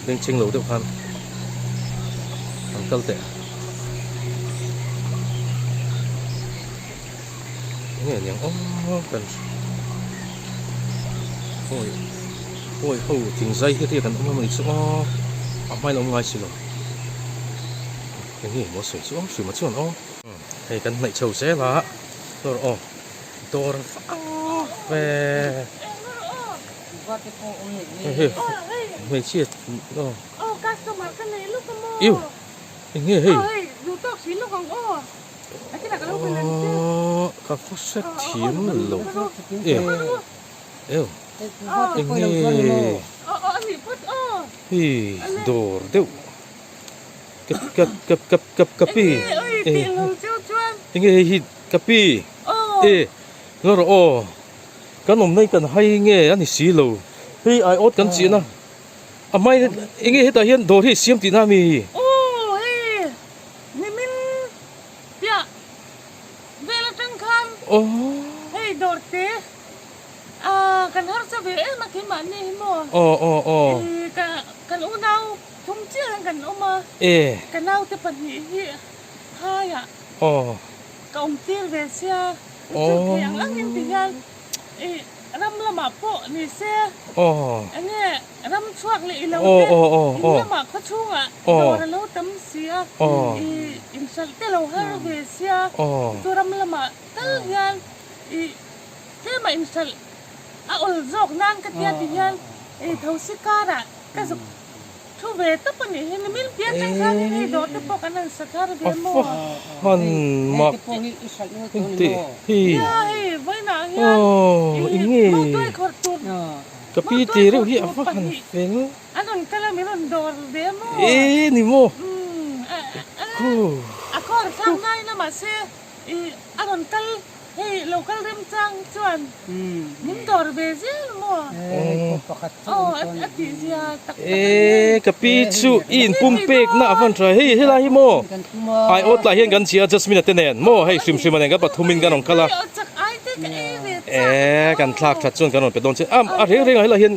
Đừng chinh lẩu được khăn câu tệ nghe nhàng cần ôi hầu tiếng dây thế thì cần ông mình chỗ mai là ông ngoài xí rồi cái gì một sủi xuống sủi một chút ô thầy cần mày trầu xe là rồi ô tôi về mày chia rồi yêu nghe hey các phút sẽ thiếm lẩu yêu nghe hi đồ đâu kapi nghe hi kapi nó rồi cái nôm này cần hay nghe anh xí lẩu hi ai ốt cần gì na mai nghe hết hiện đồ thì xiêm tí na mi hey dorte kan har sa ve ma ke man ni mo kan unau thum chia kan oma kan nau te pan hi ha ya ka tir ve sia yang lang ning tinggal ram lama po ni se ane ram chuak le ilo te lama kho chunga do lo tam sia in sal te lo har ve sia to ram lama tal yan thế mà in sal ol zok nan ka tia ti yan thau sikara ka zok thu về tấp ni hin mil pia kan khan ni do te po kan sakar ve mo han mak ti hi vai na ya inge kapi ti re hi apa kan feng anon kala miron dor ve mo ni mo akor sang nai na ma se anon kal hey local rim chang chuan nim dor ve zel mo ati zia tak kapi chu in pumpek na van tra hey hela hi mo ai ot la hian gan chia just minute nen mo hey sim sim an ga pathumin gan ong kala kan thlak that chun kan on pe don che a reng reng hela hian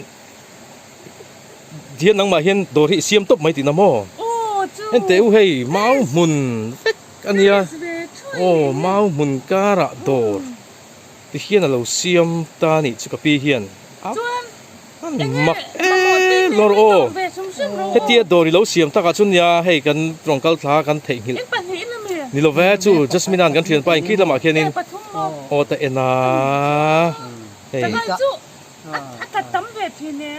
hian nang ma hian dor hi siam top mai ti na mo hen teu hey mau mun vek ania mau mun kara dor ti hian a lo siam ta ni chu kapi hian mak lor hetia dori lo siam ta ka chun ya hei kan rongkal thla kan thei hil ni lo ve chu just minan kan thian pa in ki lama khianin ta ena hei ta tam ve thine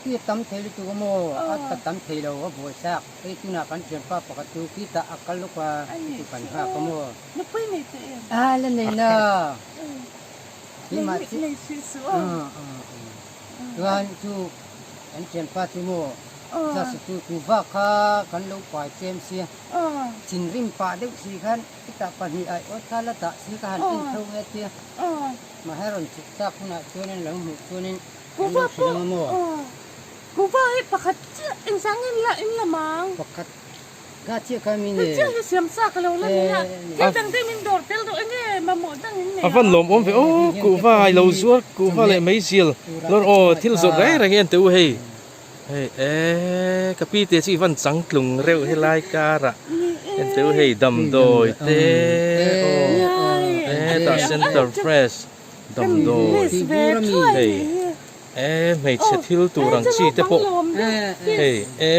ti tam thei tu mo ta tam thei lo bo sak ei tu na kan thian pa pakatu ki ta akal lo ka tu kan ha ko mo no pui ni te le nei na ni ma chi gan tu an thian pa tu mo sa su tu va kha kan lo pai chem sia chin rim pa deuh si khan ta pa hi ai ot khala ta si ka han in thau nge tia ma heron chik ta kuna chuanin lo mu chuanin ku va hi pakhat in sangin la in lamang pakhat ga chia kami ne chia hi siam sa ka lo la ya chia dang te min dor tel do enge ma mo dang in ne van lom om ve ku va ai lo zuar ku va le mai sil lor thil zo re reng en teu hei kapi te chi van chang tlung reu he lai kara en teu hei dam doi te ta center fresh dam doi hei mei che thil tu rang chi te po hei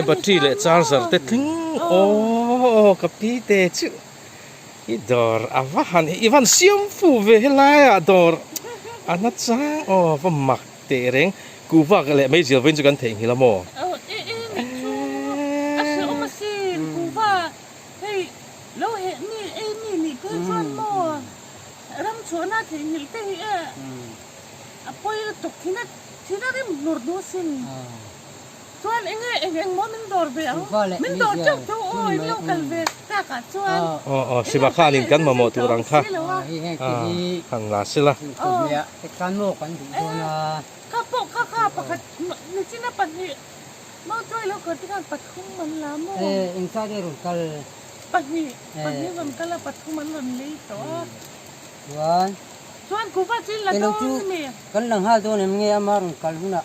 battery le charger te thing kapi te chu i dor avahan ivan siam fu ve he lai a dor anacha va mak te reng ku va le mai jil ven chu kan thei hila mo lo he ni ku chuan mo ram chona thei hil te hi apoi to thina rim nur do sin chuan enge mo min dor ve min dor chok to oi lo kal ve ta ka chuan siba khan in kan mo tu rang kha hang la sila ya kan mo kan du na ka po ka pakhat ni china pan hi mo troi lo ko ti kan pathum man la mo in sa de ru kal pani ron kala pathum man ron le to wan chuan ku va chin la to mi kan lang ha do ne nge amarun kal huna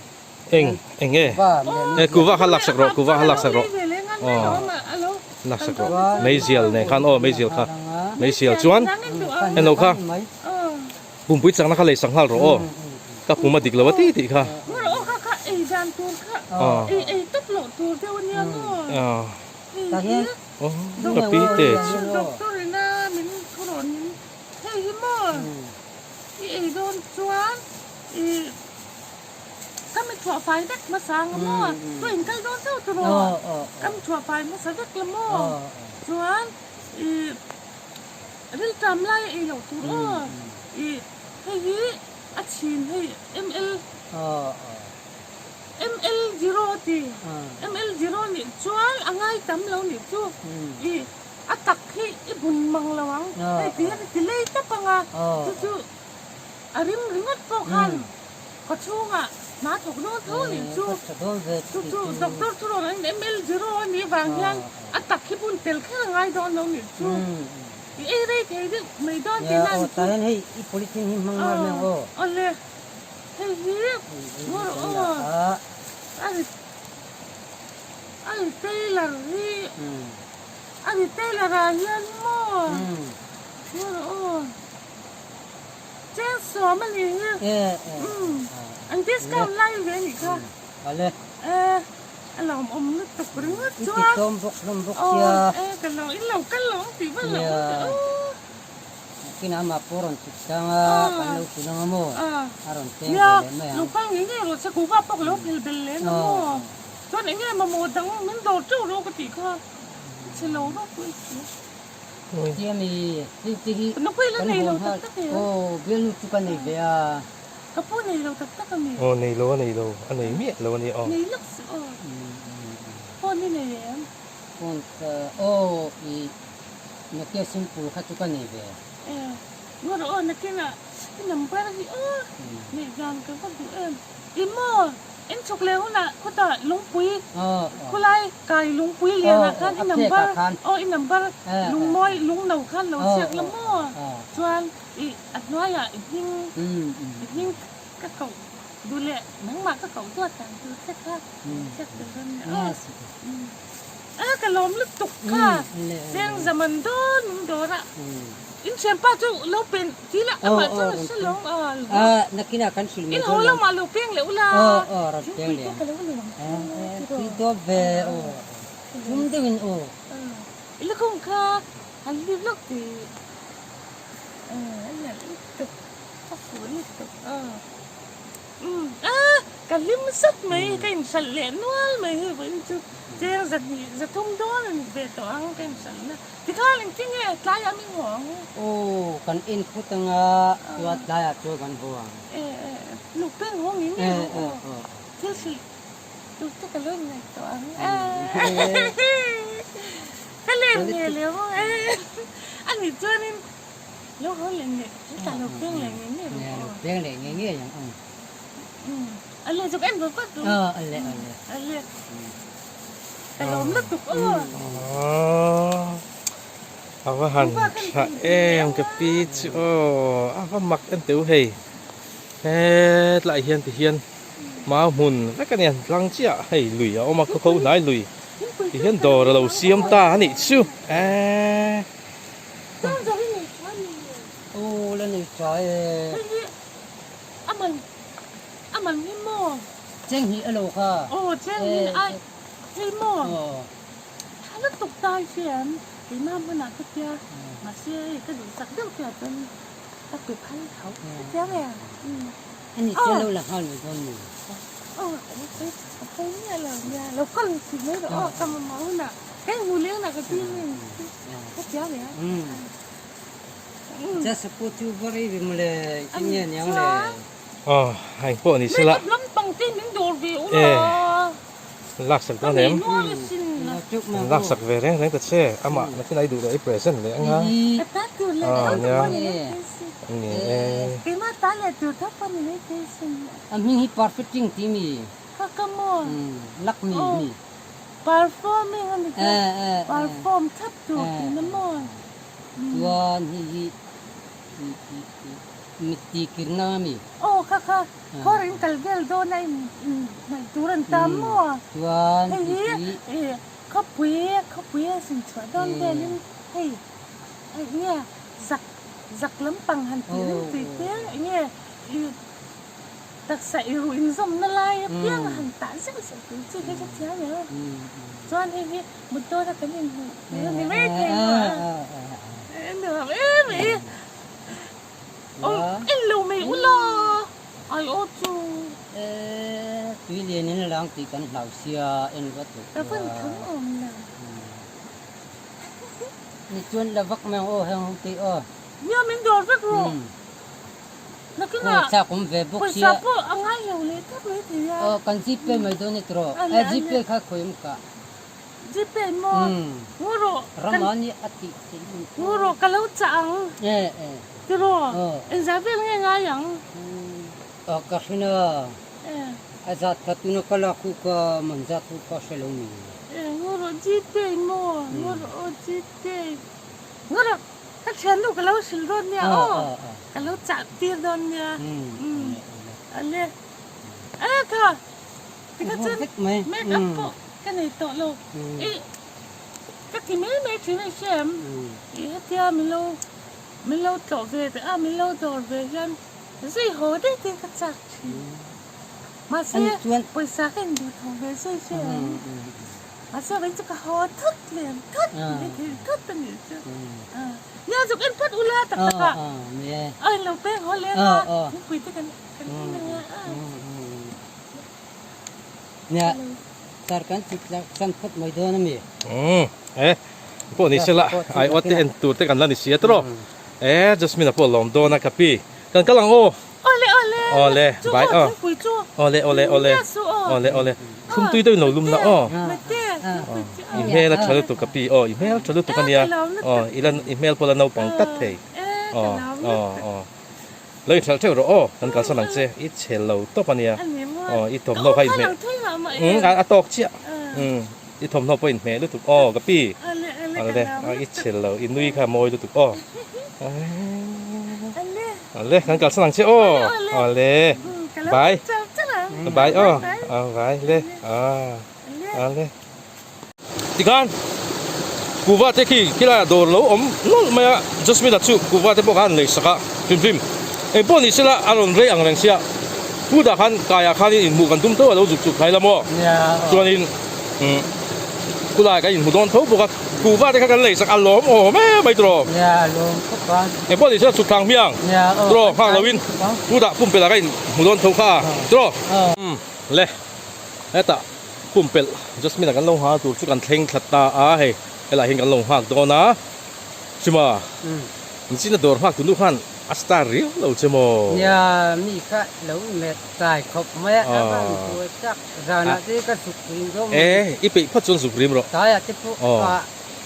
เองกูว่าฮัลลักสักรอกูว่าฮัลลักสักรอลักสักรอไม่เสียลเนี่ยคันไม่เสียลค่ะไม่เสียลชวนเอ็นโอค่ะปุ่มปิดสังนักเลยสังหารรอกับปุ่มมาดิกแล้วว่าตีค่ะไอ้จานตัวค่ะไอ้ตุ๊บหลอดตัวเดียวเนี่ยเนาะตาเห็นกับปีเตจตัวเลยนะมันขนมเฮ้ยมั่วไอ้โดนชวนก็ไม่ถั่วไฟเด็กมาสั่งมั่วตัวเองก็โดนเท่าตัวก็ไม่ถั่วไฟมาสั่งเด็กละมั่วชวนเรื่องจำไรไอ้หลอดตัวเฮ้ยอาชีพเฮ้ย ML 0 ti ML 0 ni chuan angai tam lo ni chu I atak hi ibun mang lawang ai ti lei ta panga chu arim ringot ko khan ko chunga na thok no tho ni chu doctor chu ro ML 0 ni wang yang atak hi bun tel kha ngai don lo ni chu I rei thei di mai don ti nan ta hen hei I politin hi mang mar me o ole hei hi mor o anh Taylor đi anh Taylor là nhân mò chết xóa mà liền anh tiếc cao lay về nhỉ cơ anh làm ông nước tục đứng hết chưa tôm bốc chia cái lòng tí vẫn lòng khi nào mà poron sang kan lu kunang mo aron te lu pang ini lo sa kuva pak lo bel lên mo cho nên nghe mà một đằng mình đồ trâu đâu có tí cơ chỉ lâu đó thôi dia mi ti nó quay lên này lâu tất tất kìa bel lu tu kan này về cái phố này lâu tất tất cái này này lâu anh này miết lâu này này lắc phố này này em phone I nó kia simple khát tu kan này về ngồi đó nè kia nè cái nằm bay gì này gan cái con tụi em mò em chụp leo nè có ta lúng quý có lại cài lúng quý liền nè kan em nằm bay em nằm bay lúng môi lúng đầu kan đầu sẹt lắm mò choan ăn nói à nhưng các cậuดูแลนังมาก็เขาตัวต่างคือแค่ค่ะแค่ตัวนั้นกระลมลึกตุกค่ะเรื่องจะมันโดนอ่ะอินเชียนป้าจูเราเป็นที่ละมาจูสลงนักกินอาการสุลอินหัวเรามาลูกเพียงเหลวละรถเพียงเหลวที่ตัวเบคุ้มเดินแล้วคงค่ะอันนี้ลูกตีอันนี้ตุกข้าวสวยตุกกันลิ้มสักไหมกันสั่นเหลนวลไหมเฮ้ยจูเจ้าจะทุ่มโดนเบตตัวอังกันสั่นนะที่ข้าเล่นจริงไงตายยังไม่หวงกันอินพุทธังตัวตายตัวกันหวงลูกเป้งหวงนี่เนี่ยเที่ยวสิลูกจะกันเล่นไงตัวอังก็เล่นเนี่ยเลยว่าอันนี้เจ้านี่ลูกเขาเล่นเนี่ยแต่ลูกเป้งเล่นเนี่ยลูกเป้งเล่นเงี้ยอย่างอะไรจุกเอ็นก็ก็ตัวอะไรแต่ลมลึกตุกเอาว่าหันชะกับปีจูเอาว่ามักอันเตียวเฮหลายเฮียนที่เฮียนมาหุ่นแล้วกันเนี่ยลังเจ้าให้ลุยเอามาเขาไหนลุยที่เฮียนดอเราเสียมตานี่ชูแล้วนี่จอยมันนี่หม้อเจ้งหีอโลค่ะเจ้งหีไอ้ให้หม้อถ้าเราตกตายเสียมที่น้ำมันหนักก็เจ้ามาเสียก็ดูสักเดียวเกิดจนตะเกียบพันเขาเจ้าเนี่ยอันนี้เจ้าเราหลักห้องหรือคนหนึ่งอันนี้เป็นเนี่ยเลยเนี่ยเราก็สิไม่หรอกกำมันเมาหนักแค่หูเลี้ยงหนักก็ที่นี่ก็เจ้าเนี่ยจะสปูจูบริวิมเลยที่เนี่ยยังเลยให้พวกนี้สิละล้ำปังตีนดูวิวลักสักตัวเนี่ยลักสักเวรเนี่ยแต่เช่อามาที่ไหนดูเลยเพรสเซนเลยงั้นเนี่ยกี่มาตาเลยดูทับมันไม่เพรสเซนมี perfecting ที่มีก็กำมอนลักมี performing อันนี้ perform ทับตัวน้ำมันตัวนี้ มีตีกินน้ำมี โอ้ค่ะพอรินกัลเวลโดนในจูรันตามมัว ชวนตี เขาปุยสินชัวโดนเวลินเฮ้ยไอ้เนี่ยสักลำปังหันตีลินตีเตี้ยไอ้เนี่ยตักใส่รูอินซอมนั่นไรเพียงหันตาเสียงตีจีให้ชัดเจนเลยจวนไอ้เนี่ยมุดโตนักกันยังนี่ไม่เก่งว่ะเดี๋ยวโอ้เอ็นลูไม่อุลาไอ้โอ้จูตีเรียนนี่หลังตีกันเหล่าเสียเอ็นวัตถุ แต่เพิ่นถึงอมนะ นี่ชวนละวักแมวโอ้แหงตีโอ้ เนี่ยมันโดนสักรูแล้วก็น่ะ ถ้าผมเว็บบุก ภา เสี ษาย ปุ๊อังไงอยู่เลยทักเลยทีเดียว กันจีเป้ไม่โดนนี่ตรอจีเป้ข้าคุยมกะ จีเป็นมองูโร รำมันนี่อติสิ งูโรกะเลาจังจีโรเอ็นจะเป็นยังไงยัง ก็คือเนอะอาจารย์พัฒนุกลาคุกมันจะทุกข์เชลมี งูโรจีเป็นมองูโรจีเป็นงูโรถ้าฉันดูกะเลาสิลโดนเนี่ยโอ้กะเลาจัดตีโดนเนี่ยอันเนี้ยค่ะที่ก็จะแม่กับพ่อกันในโต๊ะลูกก็ที่ไม่ถึงไอ้แชมเที่ยไม่เล่าต่อเวทไม่เล่าต่อเวทันสิโหได้ตีกระจักมาเสียไปสักกันดูทองเวสวยมาเสียเป็นจะกระหอทุดเลยทุดตั้งอยู่จ้ะเนี่ยจุกเอ็นพัดอุลาตักตะเราเป้งเขาเลี้ยงคุยกันเนี่ยตากันจิตละสันพัดไม่โดนมี พวกนี้เสละไอ้อดที่เอ็นตูดที่กันแล้วนี่เสียตรอจัสมินะพวกลมโดนกับพี่กันกำลังโอเล่ไปโอเล่คุ้มตุ้ยด้วยหนูลุ่มนะอีเมลชาลุตุกับพี่อีเมลชาลุตุกันเนี่ยอีเมลพวกเราเอาปังตัดเทเลยชาเทอร์กันกันสนังเจอีเชลล์ตัวปนเนี่ยอีถมโนไปเมลตอกเชี่ยอีถมโนไปเมลลุตุกับพี่อะไรอีเชลล์อีนุยค่ะมอยลุตุเลยกันกันสนังเจเลยบายเลยเลยที่กันกูว่าที่คิดว่าโดนแล้วนู่นไม่justมีแต่ชูกูว่าที่พวกกันเลยสักฟิล์มพวกนี้สิละอารมณ์เรื่องอะไรเสียผู้ด่าขันกายขันอินบุกันตุ้มตัวเราจุกๆใครละมั้งส่วนนี้กูได้กันอินบุโดนทุบพวกกูว่าที่กันเลยสักอารมณ์ไม่ตรงพวกนี้สิละสุดทางเพียงตรงข้างลาวินผู้ด่าปุ่มเป็นอะไรกันบุโดนทุบข้าตรงเลยแต่ปุ่มเป็น just มีแต่กันลงหาตัวจุกันเท่งขัดตาเฮ้ยอะไรเห็นกันลงหาตัวนะใช่ไหมนี่สินะโดนหาตัวนู้นอัสตาริลเราใช่ไหมเนี่ยมีก็เราเม็ดใส่ขบแม่ก็ตัวจักจานาที่ก็สุกริมก็อีปีพัดจนสุกริมหรอใช่ที่พวก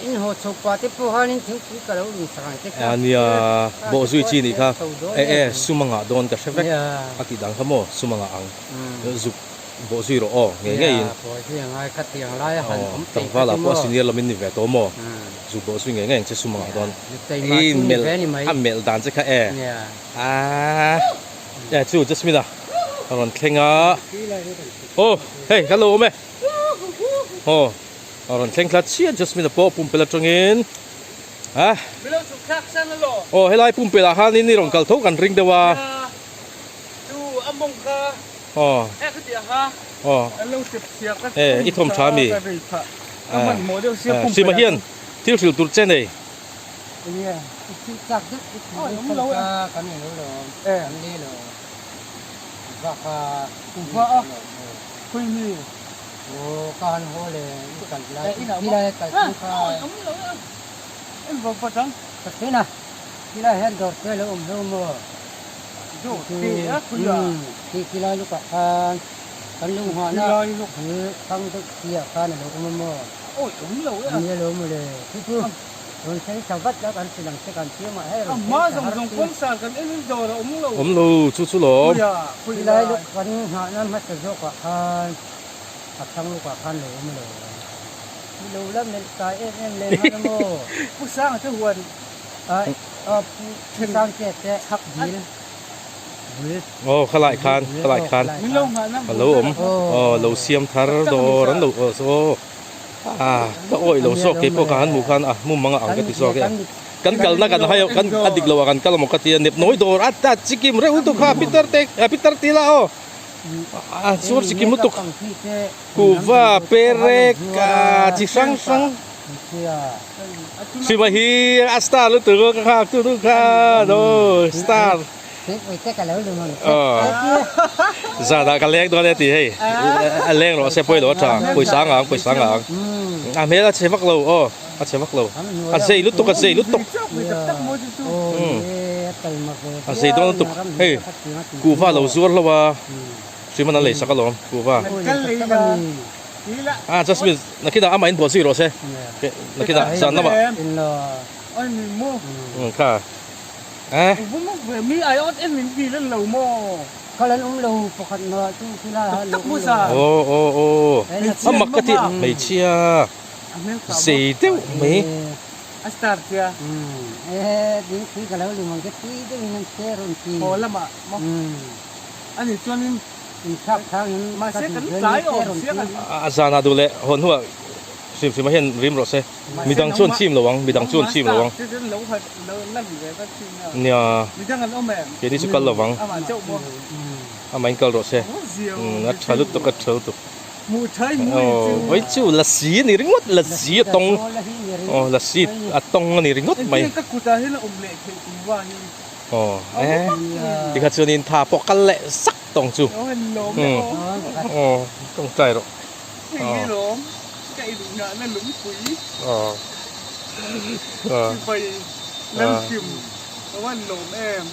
อินหัวชกว่าที่พวกเขานี่ถึงก็เราลุงสังที่อันนี้บ่สุยจีนี่ค่ะสุมังอ่ะโดนกับเชฟเล็กอากิดังขโมสุมังอ่ะสุบ่สุยหรอไงบ่สุยไงคัดยังไรหันตั้งว่าละบ่สุยเนี่ยเราไม่นิเวศตัวมั้งสุบ่สุยไงจะสุมังอ่ะโดนอีเมลเมลดันจะแค่จู่จะสมิดอ่ะตอนเข่งอ่ะโอ้เฮ้ยฮัลโหลแม่ตอนเข่งคลาสเชียจะสมิดอ่ะพอปุ่มเปล่าตรงนี้ไม่รู้สุขสันต์หรอให้ไล่ปุ่มเปล่าฮะนี่รองกัลทุกันริงเดว่าดูอัมมงคาคือเดียฮะเราเสียกันอีทอมชามีซิมาเฮียนที่เราดูเจนเลยเนี่ยที่จักดึกกันนี่เลยนี่เลยว่าคุยมีโอ้การโหเลยกันไล่ที่ไรกันข้าวบอกว่าจังสักทีนะที่ไรเห็นดอกเกลือลูกมัวดูที่ไรลูกกันลุงหัวนะลูกหือตั้งตึกเสียกันลูกมัวโอ้ยนี่ลูกมัวเลยที่พูดคนใช้ชาวบ้านแล้วกันสิ่งที่กันเชื่อมาให้เรามาส่งคนสารกันเอ็นโดนลูสู้ๆหรอที่ไรลูกกันหัวนั้นมาจะยกว่ากันหักทั้งลูกว่ากันลูกมัวเลยลูกเริ่มเล่นตายเอ็นเล่นฮัลโหลผู้สร้างที่หวนผู้สร้างเจ็ดหักหิน โอ้ขลายคานขลายคาน mình lâu mà năm ฮัลโหลผมเราเสียมทาร์โดรันเราโซก็โอ้ยเราโซเก็บพวกกันหมู่กันมุมมังอ่างกันติโซเกกันกัลนักกันให้กันอดีตเรากันกัลมกติเน็บน้อยโดรัตตาจิกิมเรื่องตุกข้าปีเตอร์เต็กปีเตอร์ตีละโอ้ส่วนจิกิมตุกกูว่าเปเรกจิสังสิมาฮีอัสตาร์ลุตุกข้าตุกข้าโดสตาร์Zada cái leng đó thì hay, leng nó sẽ bơi đó chả, bơi sáng à mấy là chế vắc lầu, chế vắc lầu, dây lút tục, dây lút tục, dây đó tục, hey, cú va lầu zuar lầu à, chỉ mà nó lấy sắc lầu, cú va, just biết, nó khi nào ăn mày bỏ gì rồi sẽ, nó khi nào sao nó mà, cả, mi ai ớt em mình vì lên lầu mòเขาเล่นลงปกติเนาะที่ที่ละ tắc mua sa โอ้มักกะทิไม่เชียสีเต้าไม่ astar kia ดีที่กันแล้วลืมมันก็ที่ได้มันเชื่อรุ่นที่ hồ lắm ạ anh thì cho nên ชักทางนั้น mà sẽ cắn trái ổ sẽ cắn อาจารย์ดูแลคนหัวสิมาเห็นริมรถเซ่มีดังชวนชิมระวังมีดังชวนชิมระวัง lẩu thật lẩu gì vậy các chim เนี่ย mình đang ăn ôm mềm เดี๋ยวนี้สุกัลระวัง mà chậu mua มันกัลรถเซ่นัดชาลุตุกัดเชลตุ mù chơi mù โอ้ไว้จู่ละสีนี่ริงดละสีตรงละสีตรงนี่ริงดไหม các cụ ta hết là ôm lệ thì cũng qua như โอ้ที่ขัดชนินทาปอกกันแหละสักตรงจู่ nó hình lốm โอ้ต้องใจหรอก cái lốm cái đủ ngã nó lúng quý อ๋อ phải lên chìm nó ăn lốm em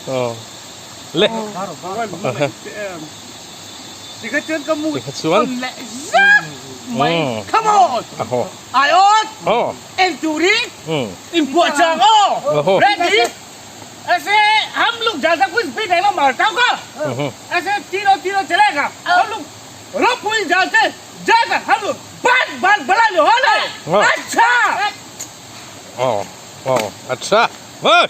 อ๋อเละ nó ăn lốm em thì cái chân có mùi ที่ขัดชวน lệ ra mày come on อ๋อ ai ơi อ๋อ em chủ đi อืม em của chàng ô Ồ. ready ऐसे हम लोग ज्यादा कुछ भी नहीं मारता होगा ऐसे तीनों चलेगा हम लोग रोक कोई जाते जाकर हम लोग बात बना लो हो ले अच्छा อ๋ออ๋ออัชชาเฮ้ย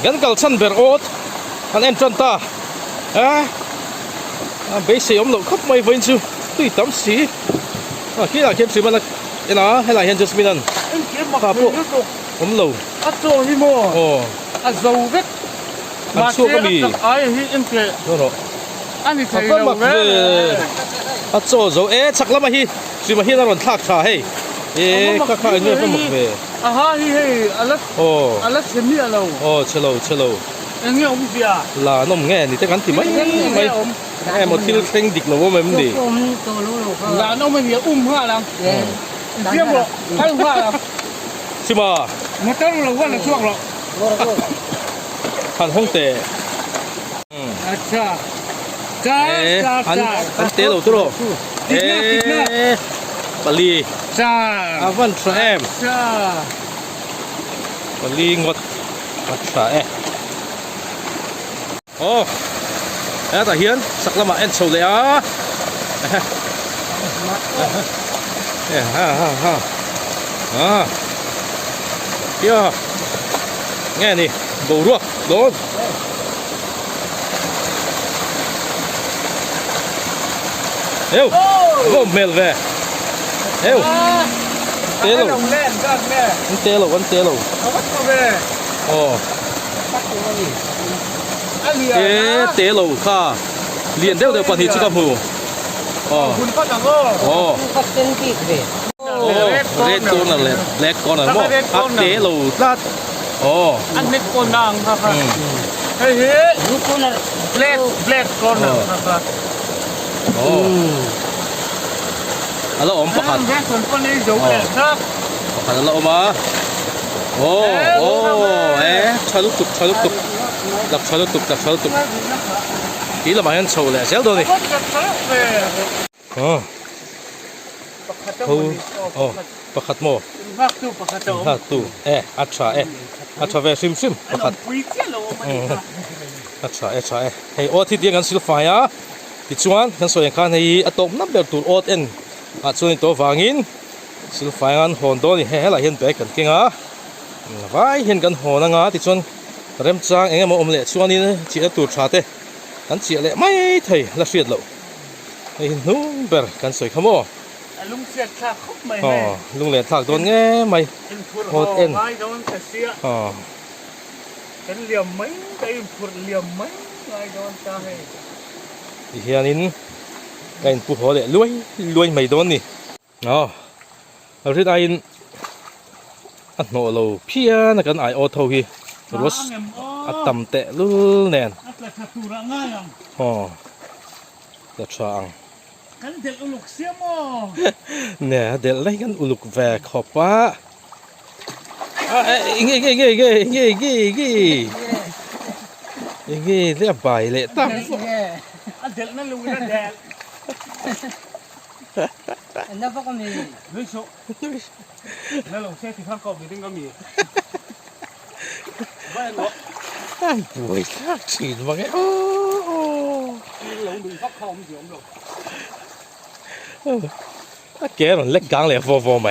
กันกัลชันเบอร์โอ๊ตอันเอ็นจันตาเบสยอมหลบขับไม่ไว้จู่ตุยตั้มสีขี้หลังเข้มสีมันนะให้หลังเห็นจัสมินัน em kiếm mà không biết được ผมหลบ ăn rồi đi mua โอ้ ăn dầu biết อันชั่วก็มี ai thì em kể โน่น anh thì เขา thấy ก็ đâu มักเลย đấy อัดโซ่โซ่ชักแล้วมาฮีสิมาฮีนั่นมันทักชาให้ข้าอันนี้ก็มักเลย à ha hi hi alat โอ้ alat xem đi alo โอ้เชลโล em nghe ông gì à ลานมแง่นี่แต่กันที่ไม่ nghe ông แง่หมดที่เซ็งดิกเราว่ามันดี ตัวรู้เขา là nó mình ha lắm เรียบร้อยใช่ว่า ใช่ไหม มาตั้งเราว่าเราช่วงเรา หันห้องเตะ อาจารย์จ้าจ้า หันเตะเราตัวปลี จ้า อาวันทรแอม จ้า ปลีงดอัตราโอ้แต่เฮียนสักละมาเอ็นโชว์เลยเดี๋ยวแง่นี่ดูรัวโดนเอ้วโอ้เมลเว่เอ้วเตะลู เล่นกันแม่ วันเตะลูเอาวัดตัวแม่ โอ้ อันเดียว เตะลูค่ะเรียนเดี๋ยวปฏิจิกรรมหูอ๋อ คุณก็ต่างก็ โอ้ ก็เต็มที่เลย โอ้เล็กก้อนนั่นแหละเล็กก้อนนั่นมั้งเตะลูตัดโอ้ อันนี้ก้นนางครับเฮ้ย รู้คนละ เล็กก้นนางครับ โอ้แล้วอมประคัด แค่คนคนนี้อยู่เลยครับ ประคัดแล้วอมมาโอ้ชาลุกตุกดักชาลุกตุกกี่ละมาเห็นโชว์เลยเสียตัวนี้อ๋อโอ้ประคัดโม่ พักตู้พักตู้ ฮัตตูอัตราเวซิมประคัด ปุยเที่ยว อัตราเฮ้ยโอที่เดียกันสิลฟ้าติดชวนกันส่วนการให้อะตอมนับเบลตูโอเอ็นส่วนตัวฟังอิน สิลไฟงานหอนตัวนี่ให้ละเห็นไปกันเก่งอ่ะไว้เห็นกันหอนะงาที่ชวนเริ่มจ้างเองมาอมเละช่วงนี้จีตัวชาเต้กันจีเละไม่ไทยละเสียดเราไอ้นุ่มเบอร์กันสวยขโมลุงเสียดค่ะครบไหม อ๋อลุงเละถักโดนแง่ไหมโหดเอ็นอ๋อกันเหลี่ยมไหมกันพูดเหลี่ยมไหมไงโดนตาให้ที่เฮียนินกันผู้หัวเละรวยไม่โดนนี่อ๋อเราที่ได้อันโนเราเพี้ยนกันไอโอทวีรถอัดต่ำเตะลุ่นแน่นอ๋อจะช่างกันเด็กอุลุกเสียมเนี่ยเด็กเล่นกันอุลุกแวกขอบปะเงี้ยเรียบไปเลยตั้งเด็กนั่นลุงนั่นแดดนั่นพวกมีลุยโชนั่นลุงเสียที่ข้างกอบมีดิ้งก็มีไม่หรอกป่วยทักฉีดมาไงโอ้หลงดูฟักคอมเสียมหรอกแกมันเล็กกังเลยฟอไหม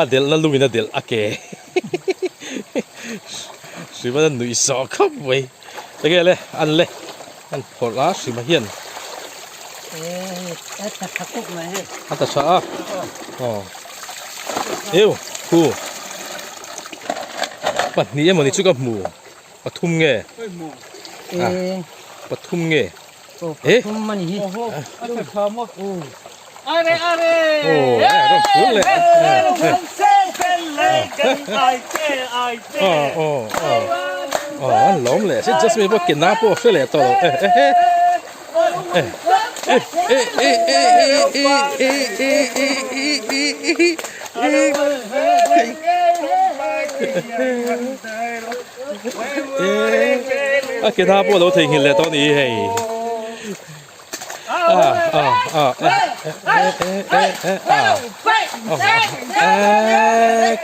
เดี๋ยวนั่นลุงนี่นะเดี๋ยวแกสิว่าหนุ่ยสอครับเว้ยแต่แกเลยอันพอละสิมาเฮียนแต่ขับกุกมาเฮ้อันตะชาอ๋อเอ้วคู่ปัดนี้มันนี่ชุกับหมูปทุมเงี้ยปทุมเงี้ยทุ่มมันนี่โอ้โหอันนี้พอหมดอะไรโอ้ร่มฟูเลยเซ่เป็นเลยกันไอเจ้อ๋อล้มเลยฉันจะไม่บอกกินน้ำพวกเสียเลยตัวกินน้ำพวกเราทิ้งเลยตอนนี้ให้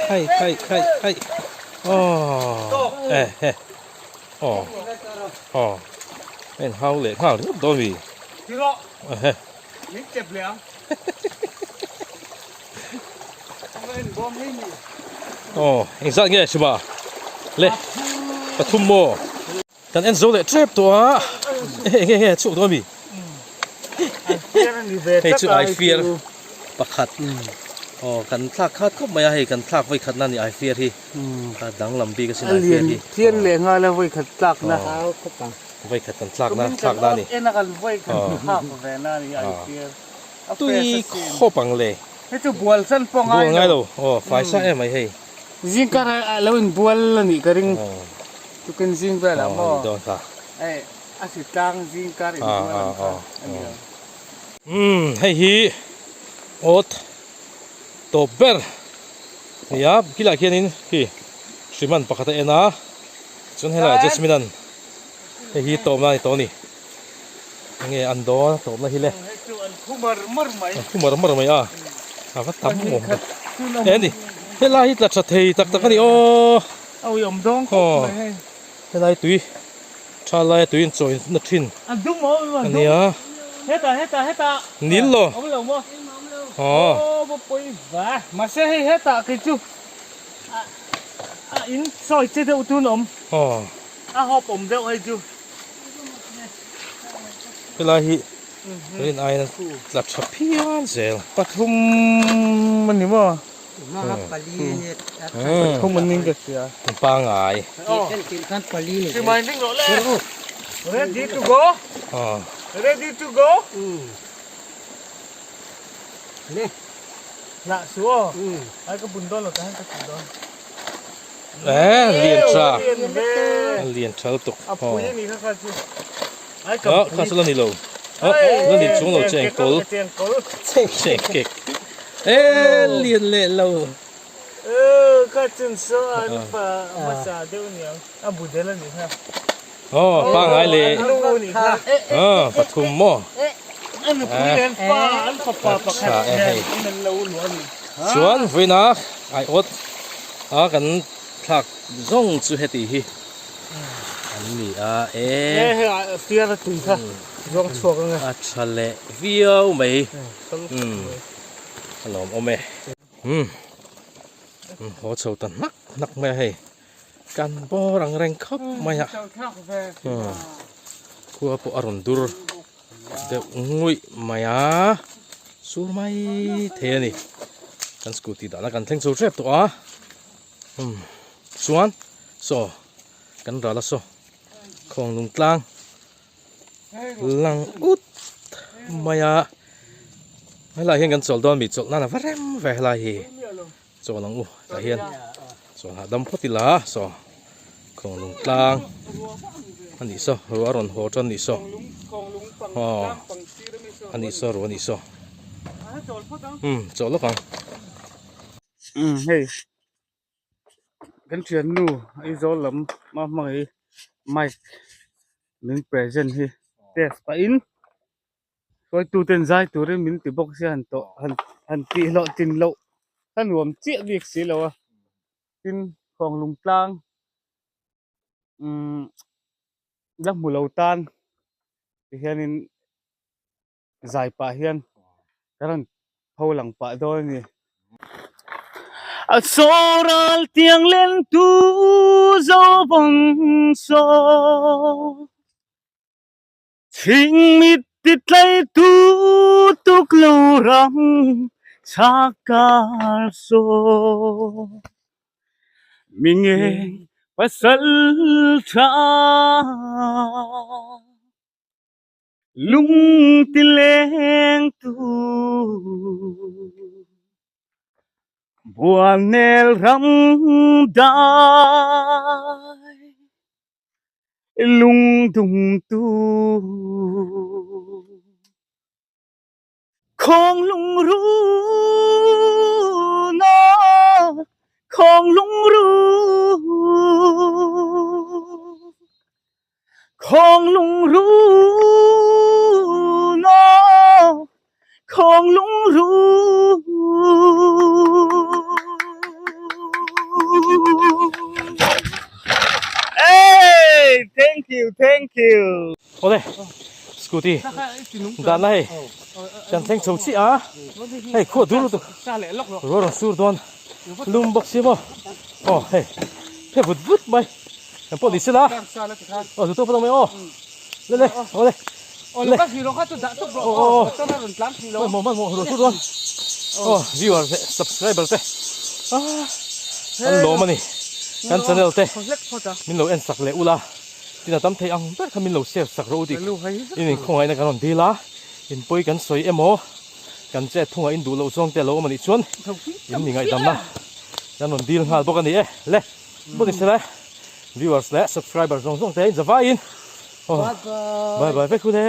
ไข่อ๋อเป็นเฮาเลยเฮาหรือตัววีพี่รอนี่เจ็บแล้วเป็นบอมให้นี่อ๋อเอ็งสั่งไงใช่ป่ะเล่ปทุมโมกันเอ็นโซเลยเจ็บตัวเฮ้ยชุดตัววีให้ชุดไอเฟียร์ประคัดอ๋อกันทากคัดก็ไม่ให้กันทากไว้ขัดนั่นนี่ไอเฟียร์ที่ดังลำปีก็สิไอเฟียร์ที่เทียนเหลืองอะไรไว้ขัดทากนะไว้ขัดกันทากนะทากนั่นนี่เอ็นกันไว้ขัดทากแฟนนั่นนี่ไอเฟียร์ตุยข้อปังเลยให้จุบัวสั้นปองไงลูกอ๋อไฟใช่ไหมให้จิงการเราอินบัวนี่ก็ริงทุกคนจิงไปแล้วมั้งโดนค่ะอาศิตังจิงการอินบัวให้ฮีโอ๊ตตบเบอร์นี่ครับกี่หลักแค่นี้ฮีชิมันปกติเองนะจนให้ละจัสมินันให้ฮีตบนะตัวนี้ยังไงอันโดนตบนะฮีเล่คู่มารไหมก็ทำหมดเอ็นดิเฮ้ยไล่ตัดสะเทียตักกันดิโอ้เอายมดองก็เฮ้ยไล่ตุยชาไล่ตุยจอยนัดทิ้งอันดุ้งมั้งอันนี้อ่ะเฮ้ตานิลโลเอาไปลงมั้งอ๋อบ่ไปว่ามาเสียให้เฮ็ดตาคือจุอินซอยเจเดอุตุนอมอ๋อฮอผมเดี๋ยวให้จุเวลาฮีเรียนไอ้นั่นหลับชับพี่อันเซลปทุมมันนี่มั้งมาปลีเนี่ยปทุมมันนิ่งก็เสียปังไงกินกันปลีนี่มันนิ่งแล้ว ready to go อ๋อ ready to go นี่น่ะสัวไอ้ก็บุญดอนหรอกไอ้ก็บุญดอนเรียนทราตุกอ๋อปุยนี่ก็คือไอ้ก็ข้าศึกนี่โลแล้วนี่ช่วงเราเจงกอลเจงเก็กเรียนเล่เราก็จึงสอนภาษาเดียวเนี่ยบุญเดลันนี่ครับอ๋อปังไงเลยนี่ครับปทุมโมอันนี้ปุยเรียนฟ้าอันขอบฟ้าประคับเนี่ยมันเราหลวงนี่ชวนฟินักไออดกันทักส่งจุเหตุฮีอันนี้เฟียร์ตุยค่ะร่องชัวกันไงทะเลวิวไหมฮัลโหลโอเม หัวเฉาตันนักไม่ให้กันบ่รังแรงครับไม่อะคัวพออรุณดูร์เดี๋ยวงุยไม่อะสูรไม่เทียนี่กันสกูตีด่ากันเท่งโซ่เจ็บตัวส่วนโซ่กันรอละโซ่ของลุงกลางลังอุดไม่อะไม่ลายเห็นกันโซ่โดนมีโซ่นั่นน่ะแวะลายโซ่ลังอุลายเห็นโซ่หาดำพอดีละโซ่ของลุงกลางอันนี้โซ่หัวอรุณหัวจนนี่โซ่อันนี้โซ่รัวนี่โซ่โซ่ลูกกันเฮ้ยกันเชียนนู่ไอ้โซลมาไม่หนึ่ง present เฮ้เตสไปอินก็ตัวเต็นใจตัวเรื่องมินติบอกเสียหันโตหันตีโลจินโลท่านรวมเจี๊ยบอีกสิโลจินของลุงกลางยักษ์หมูเหลาตานเฮียนินใจป่าเฮียนกันเผาหลังป่าด้วยนี่Soral tiang len tu zo bong so Thing mit tit lai tu tuk lo rang chakal so Minge pasal tra lung tileng tu Buanel ramdai lung dung tu Khong lung ru no Khong lung ru Khong lung ru no Khong lung ru Hey, thank you. โอ้เลยสกูตี้ด้านไหนฉันเท่งโซ่ชีอ่ะเฮ้ยขวดดูรู้ตัวรู้รสูดโดนลุมบอกสิบ่โอ้เฮ้ยเพ่บุดไปยังพอดีสิละโอ้ดูตัวพอต้องไหมโอ้เลยโอ้เลย Oh, lepas hero kan tu dak tu bro. Oh. Betul kan plan hero. โอ้มันรู้ตัวโอ้ viewer subscriber เต้อันโลมันนี่กันชาแนลเต้ Lek foto. มินโลเอ็นสักเลอุลาที่น่าตั้มเทียงแบบขมินโลเสียสักโรดิอินคงไอ้นักการดีละอินปุยกันสวยเอ็มโอกันเจ้ทุ่งอินดูโลซองเตโลมันอีชวนอินนี่ไงดำนะกันดีลงาบอกกันนี่เล่บุญสิเล่ viewers และ subscriber ซองเตอินจะว่าอินบายไปคุณเด้